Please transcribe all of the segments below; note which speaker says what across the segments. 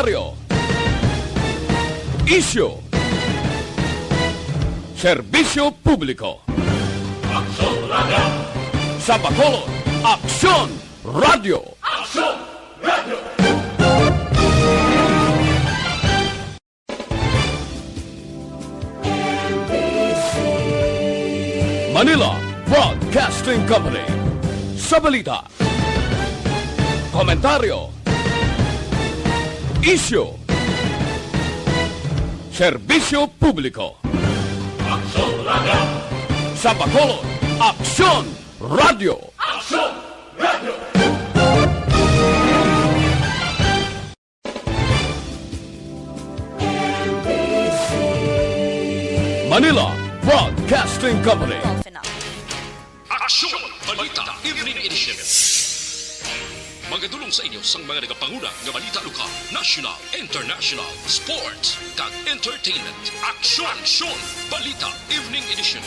Speaker 1: Komentaryo, isyu, serbisyo publiko.
Speaker 2: Aksyon Radio!
Speaker 1: Sa Bacolod, Aksyon Radio!
Speaker 2: Aksyon Radio!
Speaker 1: Manila Broadcasting Company. Sa balita, komentaryo, isyu, serbisyo publiko.
Speaker 2: Aksyon Radio!
Speaker 1: Sa Bacolod, Aksyon Radio!
Speaker 2: Aksyon Radio!
Speaker 1: Manila Broadcasting Company.
Speaker 3: Aksyon! Balita Evening Edition. Magadulong sa inyo sang mga nagapanguna nga balita lokal, national, international, sports, kag entertainment. Aksyon! Balita Evening Edition.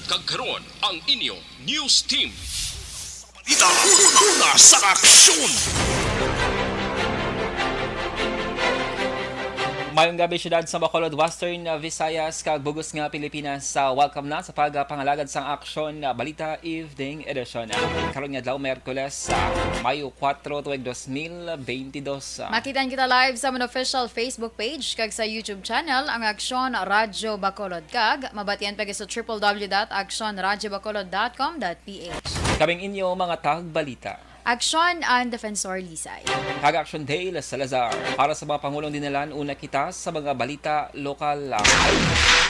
Speaker 3: Kag karon ang inyo news team. Balita una sa aksyon!
Speaker 4: Mayong gabi syudad sa Bacolod, Western Visayas, kag bugos nga Pilipinas. Welcome na sa pagpangalagad sang aksyon Balita Evening Edition. Karon nga adlaw Miyerkules, Mayo 4 tuig 2022.
Speaker 5: Makitan kita live sa among official Facebook page kag sa YouTube channel ang Aksyon Radyo Bacolod, kag mabatian pa sa www.aksyonradyobacolod.com.ph.
Speaker 4: Kaming inyo mga tagbalita.
Speaker 5: Aksyon ang Defensor Lisay.
Speaker 4: Kag Action Day Salazar. Para sa mga Pangulong dinalan, una kita sa mga balita lokal.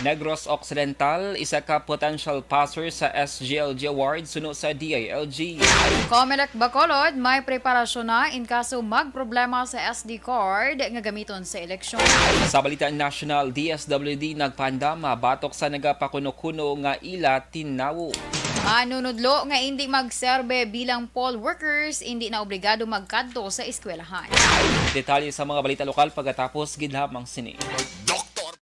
Speaker 4: Negros Occidental, isa ka potential passer sa SGLG Award suno sa DILG.
Speaker 5: Comelec Bacolod, may preparasyon na in kaso magproblema sa SD card nga gamiton sa eleksyon.
Speaker 4: Sa balita national, DSWD nagpandam batok sa nagapakuno-kuno nga ila tinawo.
Speaker 5: Manunudlo nga hindi magserbe bilang poll workers, hindi na obligado magkadto sa eskwelahan.
Speaker 4: Detalye sa mga balita lokal pagkatapos gidlamang sini.
Speaker 3: Doktor!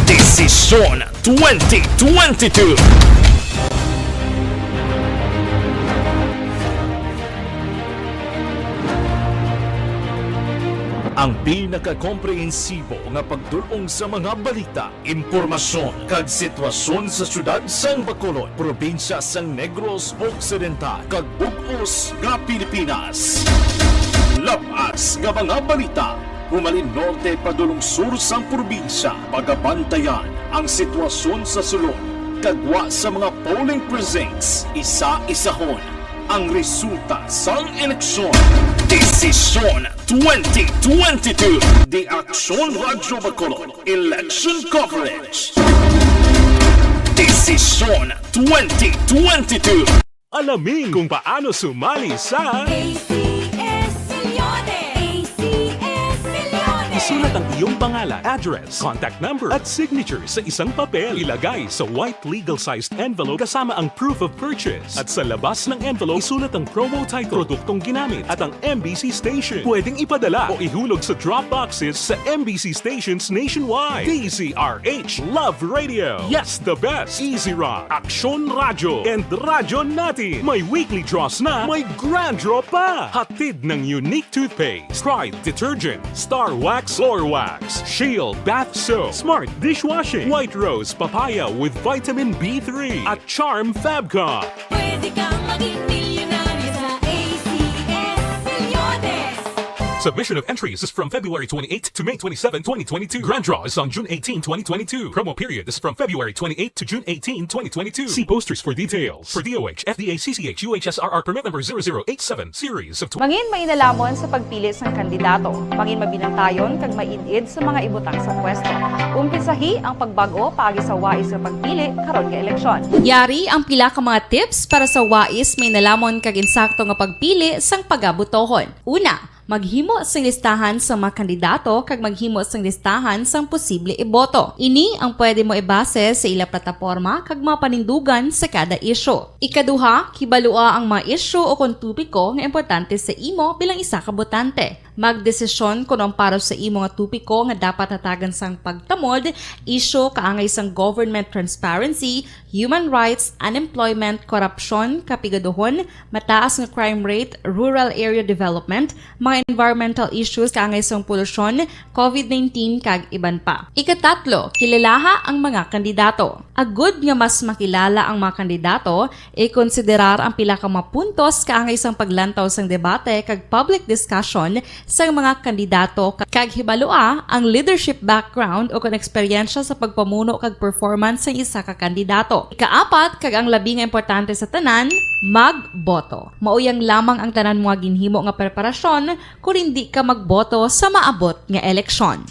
Speaker 2: Desisyon 2022. Ang pinaka-komprehensibo nga pagdulong sa mga balita, impormasyon kag sitwasyon sa syudad sang Bacolod, probinsya sang Negros Occidental kag bug-os nga Pilipinas. Labas nga mga balita, humalin norte padulong sur sang probinsya, pagabantayan ang sitwasyon sa sulod, kagwa sa mga polling precincts, isa-isahon ang resulta sang eleksyon. Desisyon 2022. The Aksyon Radyo Bacolod Election Coverage. Desisyon 2022.
Speaker 6: Alamin kung paano sumali sa
Speaker 7: ACS Millones! ACS Millones!
Speaker 6: isulat ang iyong pangalan, address, contact number at signature sa isang papel. Ilagay sa white legal-sized envelope kasama ang proof of purchase. At sa labas ng envelope, isulat ang promo title, produktong ginamit at ang MBC station. Pwedeng ipadala o ihulog sa drop boxes sa MBC stations nationwide. DZRH Love Radio. Yes, the best. Easy Rock, Aksyon Radyo, and Radyo Natin. May weekly draws na, may grand draw pa. Hatid ng unique toothpaste, Pride Detergent, Star Wax Floor Wax, Shield Bath Soap, Smart Dishwashing, White Rose Papaya with Vitamin B3, at Charm Fabcon.
Speaker 7: Pwede kang maging milyonaryo sa ACS Millones!
Speaker 6: Submission of entries is from February 28 to May 27, 2022. Grand draw is on June 18, 2022. Promo period is from February 28 to June 18, 2022. See posters for details. For DOH, FDA, CCH, UHSRR permit number 0087, series of...
Speaker 8: Mangin mainalamon sa pagpili ng kandidato. Mangin mabinantayon kag mainid sa mga ibutang sa pwesto. Umpisahi ang pagbago paagi sa wais sa pagpili karon nga eleksyon.
Speaker 9: Yari ang pila ka mga tips para sa wais may nalamon kag insakto nga pagpili sang pagabutohon. Una, maghimo sang listahan sa mga kandidato kag maghimo sang listahan sang posible iboto. Ini ang pwede mo ibase sa ila plataporma kag mga panindugan sa kada issue. Ikaduha, kibalua ang mga issue o kontubiko nga importante sa imo bilang isa ka botante. magdesisyon kung ang para sa imo nga tupiko nga dapat hatagan sang pagtamod, isyu kaangay sang government transparency, human rights, unemployment, korupsyon, kapigaduhon, mataas nga crime rate, rural area development, mga environmental issues kaangay sang polusyon, COVID-19 kag iban pa. Ikatatlo, kilalaha ang mga kandidato. Agud nga mas makilala ang mga kandidato, i-konsiderar ang pila ka mga puntos kaangay sang paglantaw sang debate kag public discussion sa mga kandidato kag hibalua ang leadership background o kung eksperyensya sa pagpamuno kag performance sa isa ka kandidato. Ikaapat kag ang labi nga importante sa tanan, magboto. Mauyang lamang ang tanan mga ginhimo nga preparasyon kung hindi ka magboto sa maabot nga eleksyon.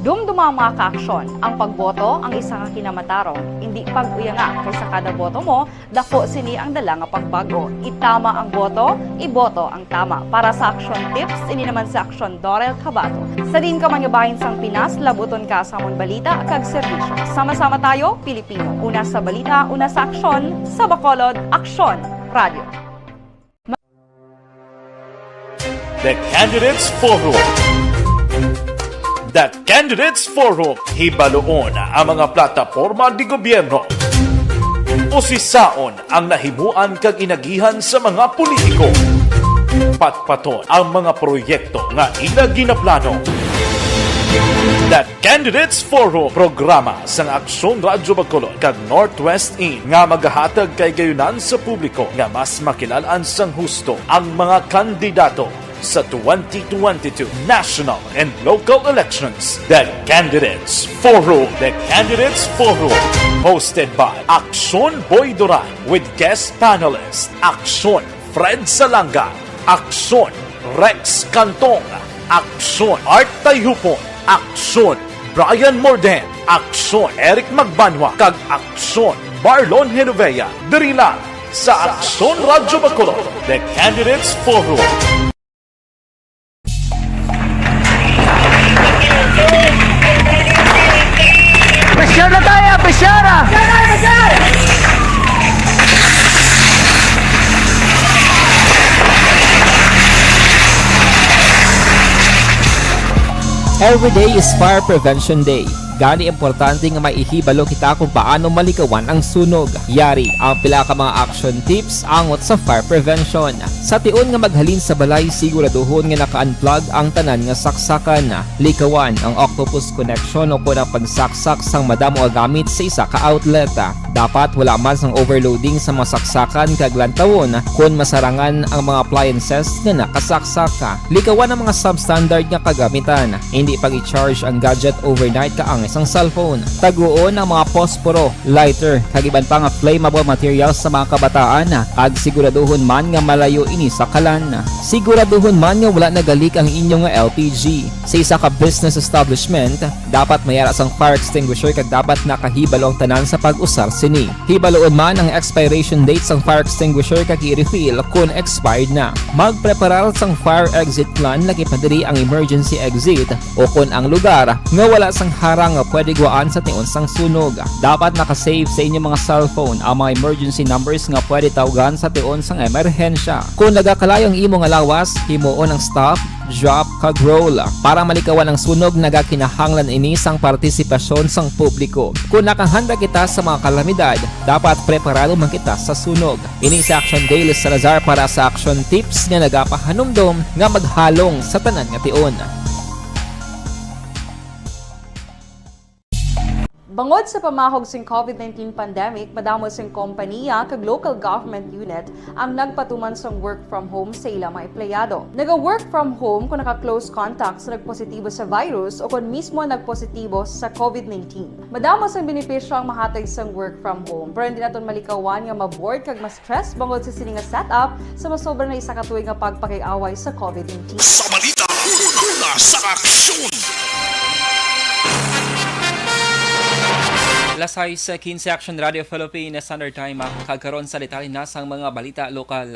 Speaker 8: Dumduma ang mga kaaksyon, ang pagboto ang isa ka kinamatarong. Hindi pag-uyanga kaysa kada boto mo, dako sini ang dala nga pagbago. Itama ang boto, iboto ang tama. Para sa action tips, ini naman sa action Dorel Cabato. Sa din ka manyabahin sang Pinas, labuton ka sa amon balita kag serbisyo. Sama-sama tayo, Pilipino. Una sa balita, una sa aksyon, sa Bacolod, Aksyon Radio.
Speaker 2: The Candidates Forum. The Candidates Forum, hibaluon ang mga plataporma di gobyerno. Usisaon ang nahimuan kag inagihan sa mga politiko. Patpaton ang mga proyekto nga ila ginaplano. The Candidates Forum, programa sang Aksyon Radyo Bacolod kag Northwest In nga magahatag kay gayunan sa publiko nga mas makilalaan sang husto ang mga kandidato sa 2022 national and local elections. The Candidates Forum. The Candidates Forum. Hosted by Aksyon Boy Duran with guest panelists Aksyon Fred Salanga, Aksyon Rex Cantong, Aksyon Art Tayhupon, Aksyon Brian Morden, Aksyon Eric Magbanwa, kag Aksyon Marlon Genovea. Diri lang sa Aksyon Radyo Bacolod. The Candidates Forum.
Speaker 10: Presyara tayo! Presyara!
Speaker 11: Every day is Fire Prevention Day. Gani importante nga maihibalo kita kung paano malikawan ang sunog. Yari ang pila ka mga action tips angot sa fire prevention. Sa tion nga maghalin sa balay, siguraduhon nga naka-unplug ang tanan nga saksakan. Likawan ang octopus connection o kung ang pagsaksak sang madamo gamit sa isa ka outlet. Dapat wala man sang overloading sa mga saksakan kag lantawon kung masarangan ang mga appliances nga nakasaksaka. Likawan ang mga substandard nga kagamitan. Hindi pag i-charge ang gadget overnight kaang isang cellphone. Taguon ang mga posporo, lighter, kag iban pa nga flammable materials sa mga kabataan. Ag siguraduhon man nga malayo ini sa kalan. Siguraduhon man nga wala nagalik ang inyong nga LPG. Sa isa ka business establishment, dapat mayara sang fire extinguisher kag dapat nakahibalo ang tanan sa pag-usar sini. Hibaloon man ang expiration date sang fire extinguisher kag i-refill kung expired na. Magpreparar sang fire exit plan lagi pa diri ang emergency exit o kung ang lugar nga wala sang harang nga pwede guwaan sa tion sang sunog. Dapat nakasave sa inyong mga cellphone ang mga emergency numbers nga pwede tawagan sa tion sang emerhensya. Kung nagakalayo ang imo nga lawas, himuon ang stop, drop, kag roll. Para malikawan ang sunog, nagakinahanglan ini sang partisipasyon sang publiko. Kung nakahanda kita sa mga kalamidad, dapat preparado man kita sa sunog. Ini sa Action Daily Salazar para sa action tips nga nagapahanumdom nga maghalong sa tanan nga tion.
Speaker 8: Bangod sa pamahog sing COVID-19 pandemic, madamo sing kompanya kag local government unit ang nagpatuman sang work from home sa ilang mga empleyado. Naga-work from home kung naka-close contact sa nagpositibo sa virus o kung mismo nagpositibo sa COVID-19. Madamo sang benepisyo ang mahatag sang work from home, pero hindi naton malikawan nga ma-bored kag ma-stress bangod sa sini nga setup sa masobra na isa ka tuig nga pagpakiaway sa COVID-19.
Speaker 2: Sa balita, una sa aksyon.
Speaker 4: Lasay sa 15 Action Radio Philippines Standard Time kagkaroon sa detalye na sang mga balita lokal.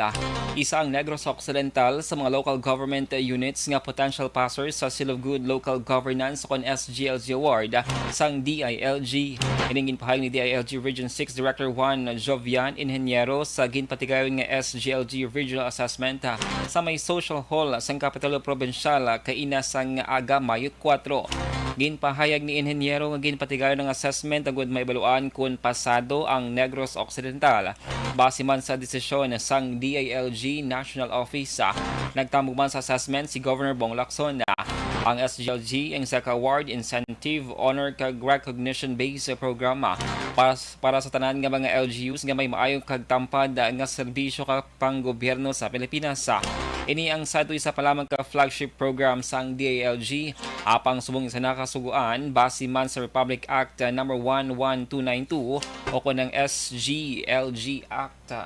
Speaker 4: Isa ang Negros Occidental sa mga local government units nga potential passers sa Seal of Good Local Governance kon SGLG Award sang DILG. Iningin pahayag ni DILG Region 6 Director Juan Jovian Inheniero sa ginpatigayon nga SGLG Regional Assessment sa may social hall sang Kapitulo Provincial kaina sang aga Mayo 4. Ginpahayag ni Inheniero nga ginpatigayon ng assessment agud may baluan kung pasado ang Negros Occidental. Base man sa desisyon sang DILG National Office, nagtambog man sa assessment si Governor Bong Lacson. Ang SGLG ang sa award incentive honor kag recognition-based programa para sa tanan nga mga LGUs nga may maayong kagtampad nga serbisyo ka pang gobyerno sa Pilipinas. Ini ang sado isa pa lamang ka flagship program sang DILG apang subong isa nakasuguan base man sa Republic Act No. 11292 o kunang SGLG Act.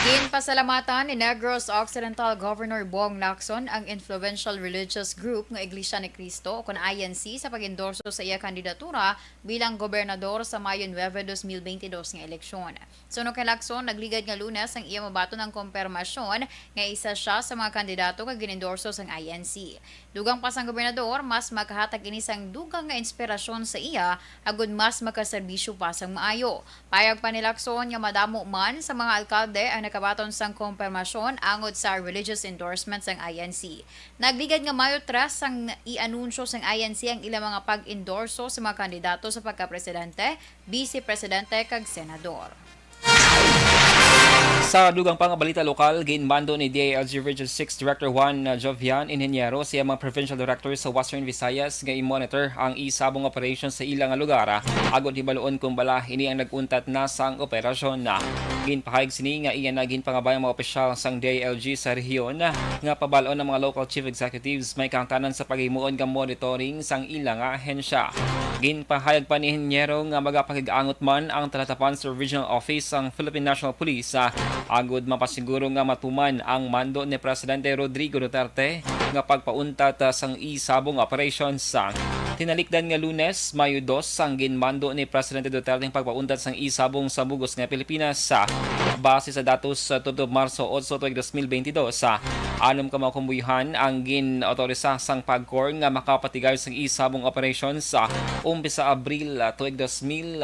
Speaker 5: Ginpasalamatan ni Negros Occidental Governor Bong Lacson ang influential religious group ng Iglesia ni Cristo o kun INC sa pag-endorso sa iya kandidatura bilang gobernador sa Mayo 9, 2022 nga eleksyon. Suno kay Lacson, nagligad nga Lunes ang iya mabato ng kompirmasyon nga isa siya sa mga kandidato nga ginendorso sang INC. Dugang pa sang gobernador, mas makahatag ini sang dugang nga inspirasyon sa iya agud mas makaserbisyo pa sang maayo. Payag pa ni Lacson nga madamo man sa mga alkalde ang nakabaton sang kompirmasyon angod sa religious endorsements ng INC. Nagligad nga Mayo 3 sang i-anunsyo sang INC ang ilang mga pag-endorso sa mga kandidato sa pagka-presidente, vice-presidente kag senador.
Speaker 4: Sa dugang pang balita lokal, ginbando ni DILG Region 6 Director Juan Jovian Inheniero siya mga provincial director sa Western Visayas nga i-monitor ang isabong operation sa ilang lugar agod hibaloon kung bala ini ang naguntat na sang operasyon na. Ginpahayag sini nga iyan na ginpangabayang mga opisyal sang DILG sa rehiyon nga pabalon ng mga local chief executives may kangtanan sa paghimuon nga monitoring sang ilang ahensya. Ginpahayag pa ni Inheniero nga magapakigangot man ang talatapan sa Regional Office sang Philippine National Police agud mapasiguro nga matuman ang mando ni Presidente Rodrigo Duterte nga pagpauntat sang isabong operations sang tinalikdan nga Lunes, Mayo 2 sang ginmando ni Presidente Duterte ang pagpauntat sang isabong sa bugos nga Pilipinas sa base sa datos sa tutob Marso 8, 2022 sa anom ka mga kumbuyhan ang gin-autorisa sang pagkor nga makapatigayon sang isabong operations sa umpisa Abril 2021.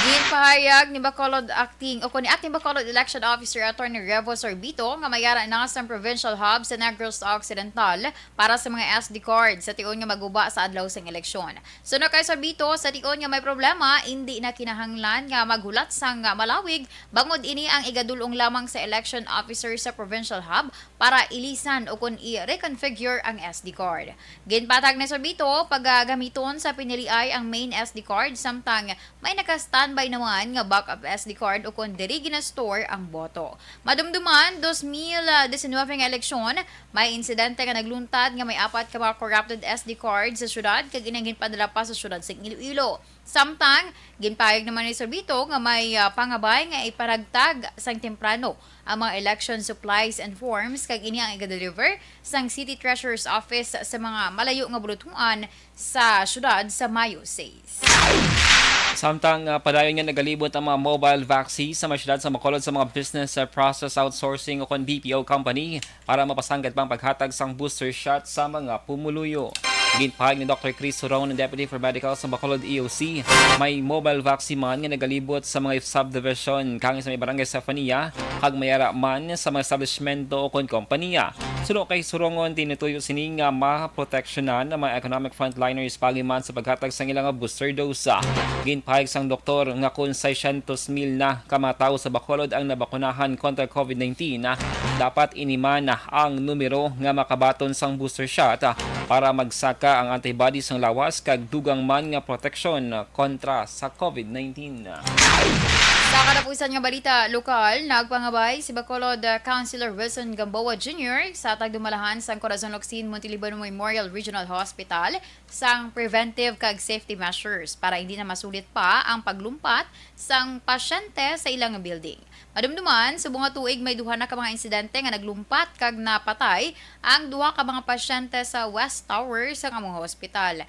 Speaker 5: Ginpahayag ni Bacolod Acting Election Officer Attorney Revo Sorbito nga mayara na sa provincial hub sa Negros Occidental para sa mga SD cards sa tiyon nga maguba sa adlaw sang eleksyon. Suno kay Sorbito sa tiyon nga may problema, hindi na kinahanglan nga maghulat sang malawig bangod ini ang igadulong lamang sa election officer sa provincial hub para ilisan o kun i-reconfigure ang SD card. Ginpatag ni Sorbito paggamiton sa piniliay ang main SD card samtang may naka-standby naman nga backup SD card o kung diri gina-store ang boto. Madumduman, 2019 nga eleksyon, may insidente nga nagluntad nga may 4 ka mga corrupted SD card sa syudad kag inang ginpadala pa sa syudad sa Iloilo. Samtang, ginpayag naman ni Sorbito nga may pangabay nga iparagtag sang temprano ang mga election supplies and forms kag ini ang i-deliver sang City Treasurer's Office sa mga malayo nga bulutuan sa syudad sa Mayo 6.
Speaker 4: Samtang padayon nga nagalibot ang mga mobile vaccine sa mga syudad sa Bacolod sa mga business process outsourcing o kon BPO company para mapasanggat pang paghatag sang booster shot sa mga pumuluyo. Ginpahayag ni Dr. Chris Soron, Deputy for Medical sa Bacolod EOC, may mobile vaccine man nga nagalibot sa mga subdivision kang sa may barangay sa Fania kag mayara man sa mga establishmento o kon kompanya. Suno kay Sorongon, tinutuyo sini nga maproteksyonan ang mga economic frontliners pagiman sa paghatag sang ilang booster dose. Ginpahayag sang doktor nga kung 600,000 na kamataw sa Bacolod ang nabakunahan kontra COVID-19 dapat iniman ang numero nga makabaton sang booster shot para magsaka ang antibodies ng lawas kag dugang man nga proteksyon kontra sa COVID-19.
Speaker 5: Sa katapusan nga balita lokal, nagpangabay si Bacolod Councilor Wilson Gamboa Jr. sa tagdumalahan sang Corazon Locsin Montelibano Memorial Regional Hospital sang preventive kag safety measures para hindi na masulit pa ang paglumpat sang pasyente sa ilang building. Madumduman, sa bunga tuig may duha na ka mga insidente nga naglumpat kag napatay ang duha ka mga pasyente sa West Tower sa among hospital.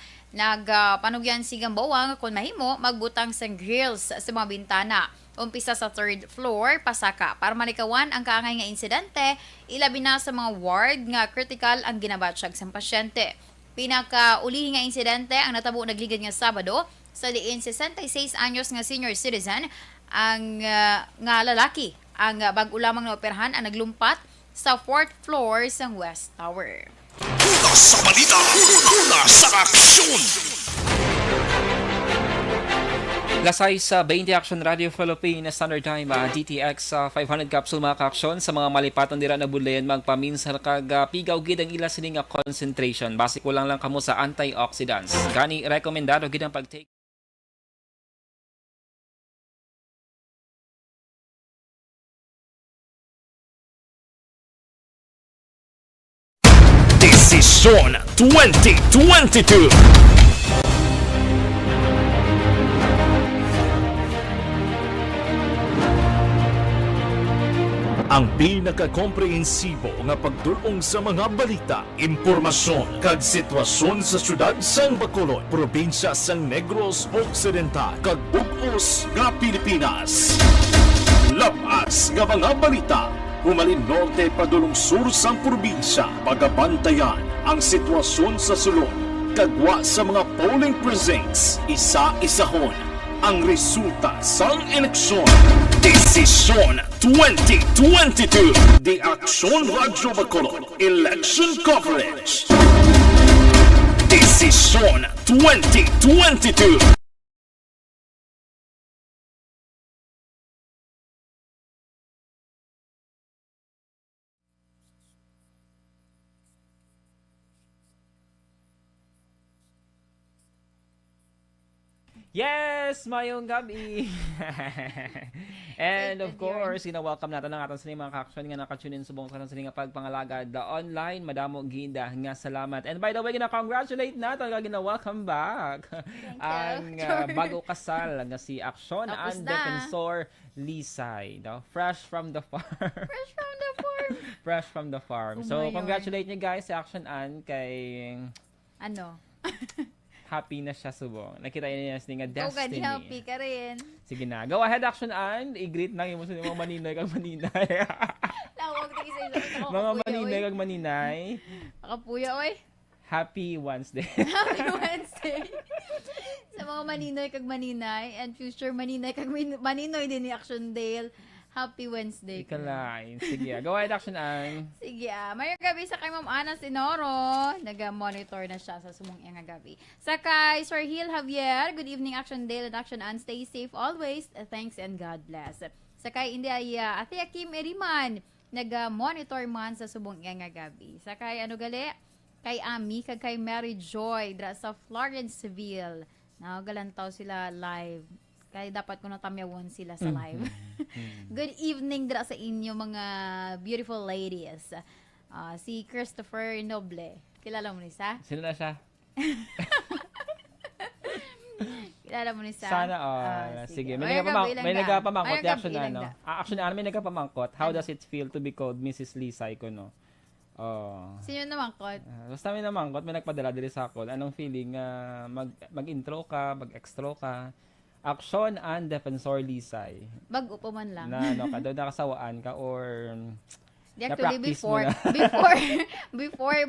Speaker 5: Panugyan sigang bawang kung mahimo magbutang sang grills sa mga bintana. Umpisa sa 3rd floor, pasaka para malikawan ang kaangay nga insidente, ilabi na sa mga ward nga critical ang ginabatsyag sa pasyente. Pinaka-ulihi nga insidente ang natabo nagligad nga Sabado sa diin 66 anyos nga senior citizen ang nga lalaki ang bag-ulamang na operahan ang naglumpat sa 4th floor sa West Tower.
Speaker 2: Una sa balita, una sa aksyon.
Speaker 4: Lasay sa 20 Action Radio Philippines Standard Time, DTX 500 capsule mga ka-aksyon sa mga malipatan dira na budlayan magpaminsar kag pigaw gid ang ila sining concentration. Base ko lang kamo sa antioxidants. Gani rekomendado gid ang pagtake.
Speaker 2: Desisyon 2022. Ang pinaka-komprehensibo nga pagdulong sa mga balita, impormasyon kag sitwasyon sa syudad sang Bacolod, probinsya sang Negros Occidental kag bug-os nga Pilipinas. Labas nga mga balita, humalin norte padulong sur sang probinsya, pagabantayan ang sitwasyon sa sulod, kagwa sa mga polling precincts, isa-isahon ang resulta sang eleksyon. Desisyon 2022. The Action Radio Bacolod Election Coverage. Desisyon 2022.
Speaker 4: Yes, mayong gabi. And of course, welcome natin ang atong sining mga ka-action nga nakatunin subong sa sining pagpangalagad online. Madamo ginda nga salamat. And by the way, congratulate natin kag welcome back ang bago kasal nga si Action and Defensor Lisay, no? Fresh from the farm.
Speaker 5: Fresh from the farm.
Speaker 4: Fresh from the farm. So, congratulate niyo guys si Action and kay happy na siya subong. Nakita niya nga destiny.
Speaker 5: Happy ka rin.
Speaker 4: Sige na. Go ahead, Action and i-greet na yung mga maninay kag maninay.
Speaker 5: Lawag na isa isa.
Speaker 4: Mga maninay kag maninay.
Speaker 5: Akapuya, oy.
Speaker 4: Happy Wednesday.
Speaker 5: Happy Wednesday. Sa mga maninoy kag maninay and future maninay kag maninoy din ni Action Dale. Happy Wednesday.
Speaker 4: Ikalain. Sige, go ahead, Action and.
Speaker 5: Sige, mayroong gabi sa kay Ma'am Ana Sinoro. Nag-monitor na siya sa sumong nga gabi. Sa kay Sir Hill Javier, good evening, Action Dale and Action and stay safe always. Thanks and God bless. Sa kay India, Ate Kim Eriman, nag-monitor man sa sumong nga gabi. Sa kay kay Ami, kag kay Mary Joy, dra sa Florenceville. Galantaw sila live. Kaya dapat ko natamyawon sila sa live. Good evening dra sa inyo mga beautiful ladies. Si Christopher Noble. Kilala mo ni sa?
Speaker 4: Sino na siya?
Speaker 5: Kilala mo ni sa?
Speaker 4: Sana sige. May nagapamangkot Action ano. Action may nagapamangkot. How does it feel to be called Mrs. Lisay ko no?
Speaker 5: Sino namangkot?
Speaker 4: Basta may namangkot, may nagpadala diri sa akon. Anong feeling mag-intro ka, mag-extro ka? Action and Defensor Lisay.
Speaker 5: Bago pa man lang.
Speaker 4: Doon nakasawaan ka or
Speaker 5: actually before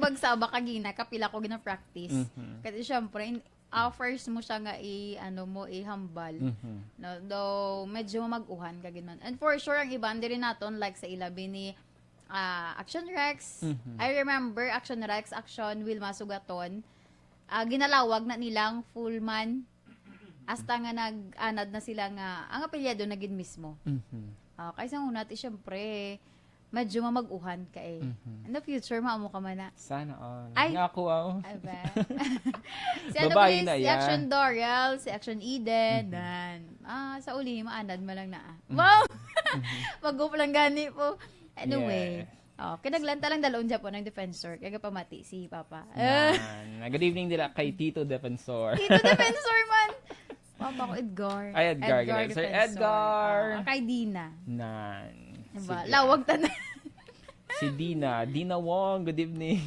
Speaker 5: magsaba ka gina kapila ko gina-practice. Kasi syempre first mo siya nga ihambal. No, though medyo mag-uhan ka ginon. And for sure ang iba rin naton like sa ilabi ni Action Rex. I remember Action Rex, Action Wilma Sugaton. Ginalawag na nilang full man. Hasta nga nag-anad na sila nga, ang apelyado na gid mismo. Kaysa unat, syempre, medyo mamag-uhan ka In the future, maamo ka man na.
Speaker 4: Sana all. Ay! Nga ako
Speaker 5: si babae na yan. Si Action Doriel, si Action Eden, sa uli, maanad mo lang na. Wow! Mag-go lang gani po. Anyway, kinaglanta lang dalawang Japon ng Defensor. Kaya pamati si Papa.
Speaker 4: Good evening nila kay Tito Defensor.
Speaker 5: Tito Defensor man! Papa ko, Edgar.
Speaker 4: Ay, Edgar. Sir Edgar.
Speaker 5: Kay Dina.
Speaker 4: Diba?
Speaker 5: Lawag tanan.
Speaker 4: Si Dina. Dina Wong, good evening.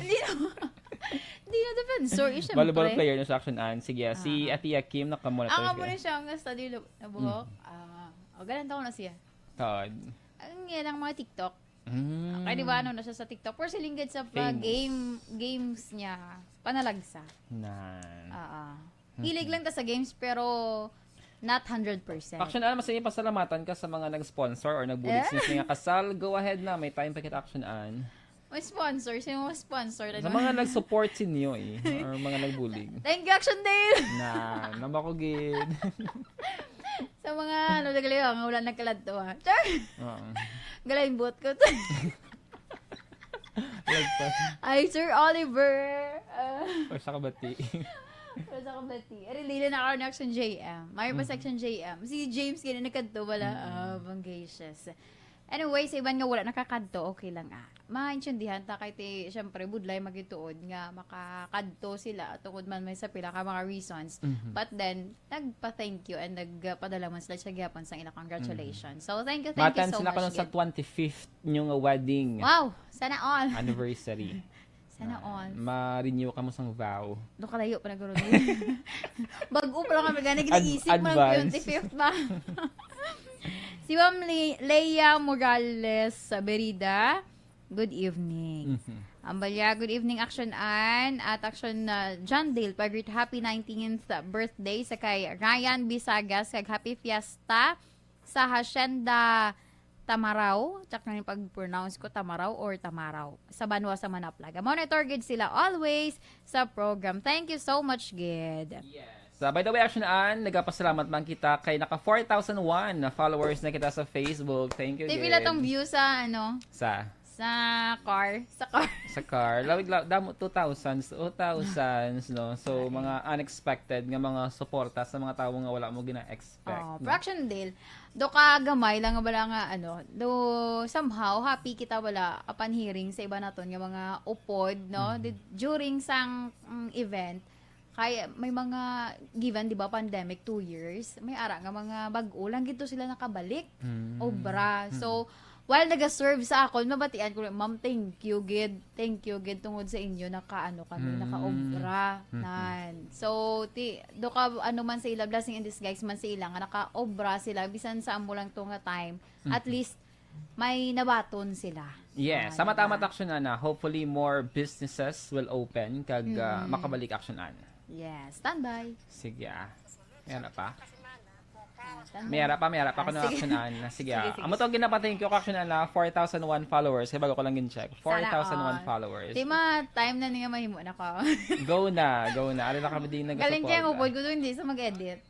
Speaker 5: Di na defensor, syempre.
Speaker 4: Volleyball player na sa Action An. Sige, si Ate Kim nakamonitor
Speaker 5: Ang amo
Speaker 4: siya.
Speaker 5: na siya ang study na buhok. Ganun ko na siya.
Speaker 4: Todd.
Speaker 5: Ang yan ang mga TikTok.
Speaker 4: Mm.
Speaker 5: Kaya di ba ano na siya sa TikTok? Pero silingad sa games niya. Panalagsa. Hilig lang ta sa games pero not 100%.
Speaker 4: Action An, masaya pasalamatan ka sa mga nag-sponsor or nag-bullet since nga kasal. Go ahead na, may time pa kita Action An.
Speaker 5: May sponsor. Sino mga sponsor?
Speaker 4: Sa mga nag-support si Neo or mga nag-bullying.
Speaker 5: Thank you, Action Dale!
Speaker 4: Nabakugid.
Speaker 5: Sa mga nagalayo, nga wala nagkalad to ha. Char! Galayin bot ko to. Ay, Sir Oliver.
Speaker 4: Or sa kabati.
Speaker 5: Pero sa kabati. Lili na ako ng Action JM. Mayroon pa Section JM. Si James kaya nagkanto wala. Bangacious. Anyway, sa iban nga wala nakakadto, okay lang maintindihan ta kay ti syempre budlay magituod nga makakadto sila tungod man may sa pila ka mga reasons. But then nagpa-thank you and nagpadala man sila sa gyapon sa ila congratulations. So thank you so
Speaker 4: Matan sila
Speaker 5: much.
Speaker 4: kanon sa 25th nyong wedding
Speaker 5: Wow, sana all.
Speaker 4: anniversary.
Speaker 5: Sana all.
Speaker 4: Ma-renew ka mo sang vow.
Speaker 5: Do kalayo pa nagkaroon. Bago pa lang kami gani giniisip mo ng 25th ba? Si Ma'am Leia Morales Berida, good evening. Ambalya, good evening Action An at Action John Dale. Pag-greet happy 19th birthday sa kay Ryan Bisagas. Kag happy fiesta sa Hacienda Tamaraw. Tsak na yung pag-pronounce ko Tamaraw or Tamaraw. Sa Banwa sa Manaplaga. Monitor gid sila always sa program. Thank you so much, Gid.
Speaker 4: So, by the way, Action An, nagpasalamat man kita kay naka 4,001 na followers na kita sa Facebook. Thank you,
Speaker 5: Pila tong view sa ano?
Speaker 4: Sa
Speaker 5: car.
Speaker 4: Sa car. Lawig damo 2,000s, no. So mga unexpected nga mga suporta sa mga tawo nga wala mo gina-expect.
Speaker 5: Fraction Dale. Do ka gamay lang bala nga ano, do somehow happy kita wala upon hearing sa iba naton nga mga upod, no. During sang event kaya may mga given di ba pandemic 2 years may ara nga mga bag-o lang gito sila nakabalik obra so while naga-serve sa akon mabatian ko ma'am thank you gid tungod sa inyo nakaano kami naka-obra nan so do ka ano man sa ila blessing in disguise man sa ila nga naka-obra sila bisan sa amo lang to nga time at least may nabaton sila.
Speaker 4: Yes, sama-tama Action An. Hopefully more businesses will open kag makabalik Action An.
Speaker 5: Yes, standby.
Speaker 4: Sige Mayara pa ko ng Action An. Sige. Amo to ginapa-thank you Action An 4,001 followers. Kaya bago ko lang gin-check. 4,001 followers.
Speaker 5: Di time na niya mahimo na ka.
Speaker 4: Go na. Ari na kami din nag-support.
Speaker 5: Galing kaya upod ko hindi sa mag-edit.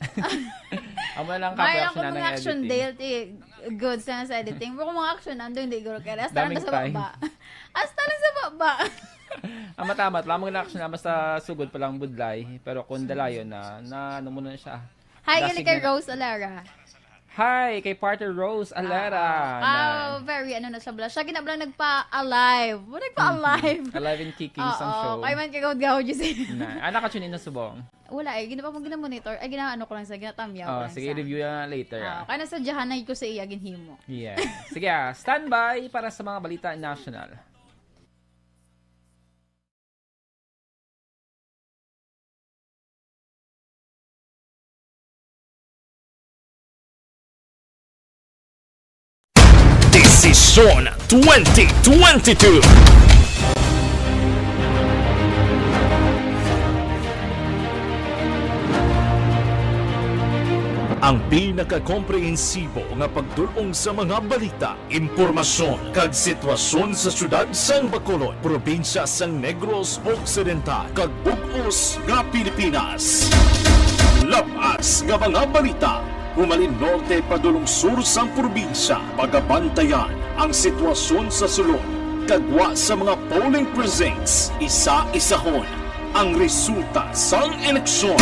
Speaker 4: Amo lang ka Action An ng
Speaker 5: Action
Speaker 4: editing.
Speaker 5: Dale good sa editing. Pero kung mga action ando hindi guro kaya hasta lang
Speaker 4: Daming
Speaker 5: sa baba. Hasta lang sa baba.
Speaker 4: Amatamat lamang na Action An basta sugod pa lang budlay. Pero kung dalayon na ano mo na siya.
Speaker 5: Hi, galing kay Rose Alara.
Speaker 4: Hi, kay partner Rose Alara.
Speaker 5: Very na siya bala. Siya ginabla nagpa-alive. Nagpa-alive.
Speaker 4: Alive and kicking sang show.
Speaker 5: Kaya man kagawad-gawad yun siya.
Speaker 4: Anak ka tune in na subong.
Speaker 5: Wala gina-monitor. Gina-ano ko lang sa ginatamyaw.
Speaker 4: Sige, review na later.
Speaker 5: Kaya nasa jahanay ko sa iya ginhimo.
Speaker 4: Yeah. Sige, standby para sa mga balita national.
Speaker 2: Desisyon 2022. Ang pinaka-komprehensibo nga pagdulong sa mga balita, impormasyon kag sitwasyon sa syudad sang Bacolod, probinsya sang Negros Occidental, kag bug-os nga Pilipinas. Labas nga mga balita humalin norte padulong sur sang probinsya, pagabantayan ang sitwasyon sa sulod, kagwa sa mga polling precincts, isa-isahon ang resulta sang eleksyon.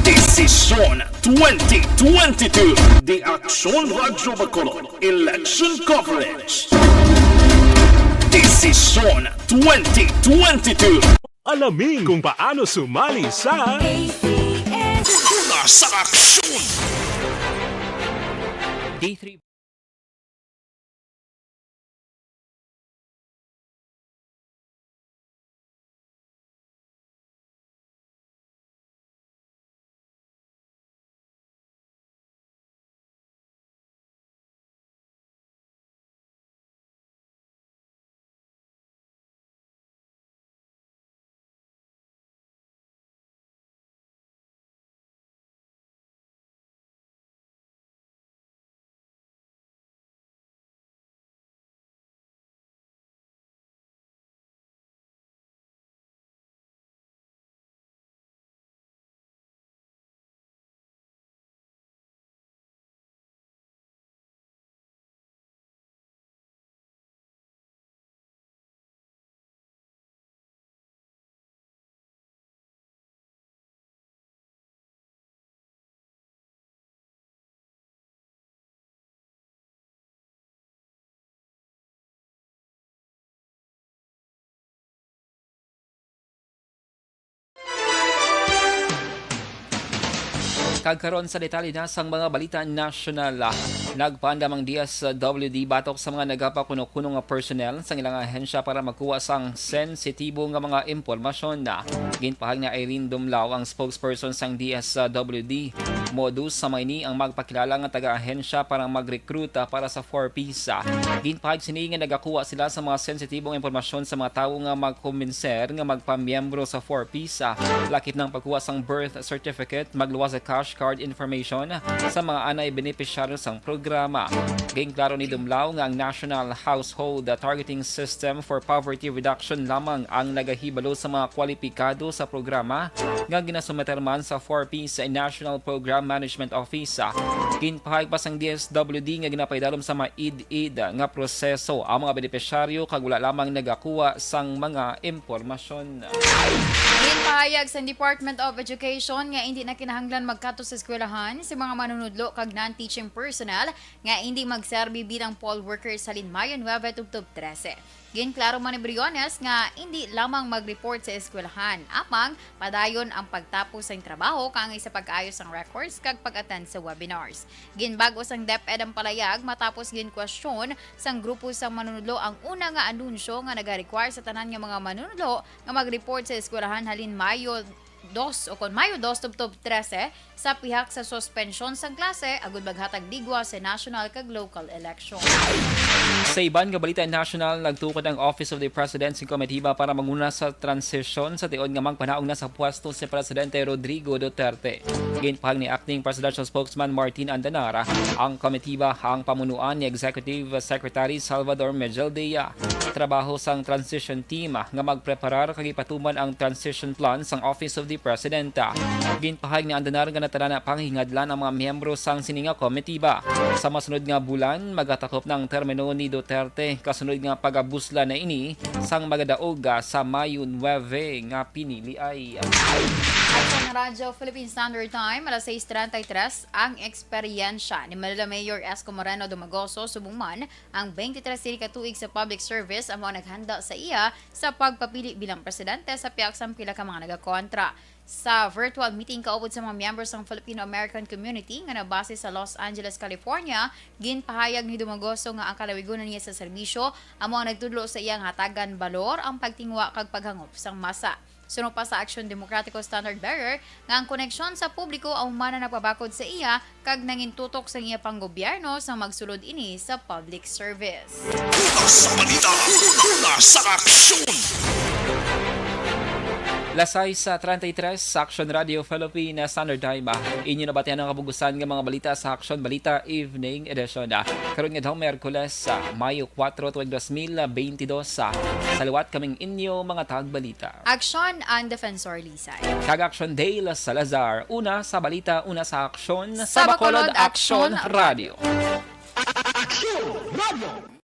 Speaker 2: Desisyon 2022. The Action Radio Bacolod Election Coverage. Desisyon 2022.
Speaker 6: Alamin kung paano sumali sa
Speaker 7: ACS.
Speaker 2: Sa aksyon!
Speaker 4: Day 3 Kagkaroon sa detalye na sang mga balita nasyonal. Nagpaandamang DSWD batok sa mga nagapakuno-kuno nga personnel sa ilang ahensya para magkuha sang sensitibo nga mga impormasyon. Ginpahag na Irene Dumlao ang spokesperson sang DSWD. Modus sa mayni ang magpakilala nga taga-ahensya para mag-recruit para sa 4Ps. Ginpahag sini nga nagakuha sila sa mga sensitibong impormasyon sa mga tawo nga magkumbinser nga magpamiyembro sa 4Ps. Lakip ng pagkuha sang birth certificate, magluwas sa cash card information sa mga anay beneficiaryo sang programa. Gayng klaro ni Dumlao nga ang National Household Targeting System for Poverty Reduction lamang ang nagahibalo sa mga kwalipikado sa programa nga ginasumeter man sa 4Ps sa National Program Management Office. Ginpahayag pa sang DSWD nga ginapaydalom sa mga id-id nga proseso ang mga beneficiaryo kag wala lamang nagakuha sang mga impormasyon.
Speaker 5: Ginpahayag sa Department of Education nga hindi na kinahanglan magkato sa eskwelahan si mga manunudlo kag non-teaching personnel nga hindi magserbi bilang poll workers sa Mayo 9 tubtob 13. Ginklaro man ni Briones nga hindi lamang mag-report sa eskwelahan, apang padayon ang pagtapos sa trabaho kaangay sa pag-ayos ng records kag pag-attend sa webinars. Ginbago sang DepEd ang palayag matapos ginkwestiyon sang grupo sang manunudlo ang una nga anunsyo nga naga-require sa tanan nga mga manunudlo nga mag-report sa eskwelahan halin Mayo 2 tubtob 13 sa pihak sa suspensyon sang klase agud maghatag digwa sa national kag local election.
Speaker 4: Sa iban nga balita national, nagtukod ang Office of the Presidency Committee para manguna sa transition sa tiod nga magpanaog na sa pwesto si Presidente Rodrigo Duterte. Ginpahag ni Acting Presidential Spokesman Martin Andanara, ang komitiba ang pamunuan ni Executive Secretary Salvador Mejeldea. Trabaho sang transition team nga magpreparar kag ipatuman ang transition plan sang Office of the President. Ginpahag ni Andanara nga natala na panghingadlan ang mga miyembro sang sininga komitiba. Sa masunod nga bulan, magatakop ng termino ni Duterte kasunod nga pagabusla na ini sang magadaog sa Mayo 9 nga pinili ay.
Speaker 5: At sa Radyo Philippine Standard Time, alas 6:33, ang eksperyensya ni Manila Mayor Esco Moreno Dumagoso subong man ang 23 katuig sa public service ang mga naghanda sa iya sa pagpapili bilang presidente sa piaksang pila ka mga nagakontra. Sa virtual meeting kaupod sa mga miyembro ng Filipino-American community nga nabase sa Los Angeles, California, ginpahayag ni Dumagoso nga ang kalawigunan niya sa serbisyo ang mga nagtudlo sa iyang hatagan balor ang pagtingwa kag paghangop sang masa. Sunod pa sa Action Democratico Standard Bearer nga ang koneksyon sa publiko ang humana nagpabakod sa iya kag nangintutok sa iya panggobyerno sa magsulod ini sa public service.
Speaker 2: Una sa balita, una sa aksyon!
Speaker 4: Lasay sa 33 sa Action Radio Philippine Standard Time. Inyo na batihan ang kabugusan ng mga balita sa Action Balita Evening Edition. Karon nga daw Miyerkules sa Mayo 4, 2022 sa liwat kaming inyo mga tagbalita.
Speaker 5: Action ang Defensor Lisay.
Speaker 4: Kag Action Day La Salazar. Una sa balita, una sa aksyon
Speaker 5: Sa Bacolod,
Speaker 4: Action
Speaker 5: Action
Speaker 4: Radio.
Speaker 2: Aksyon! Radio!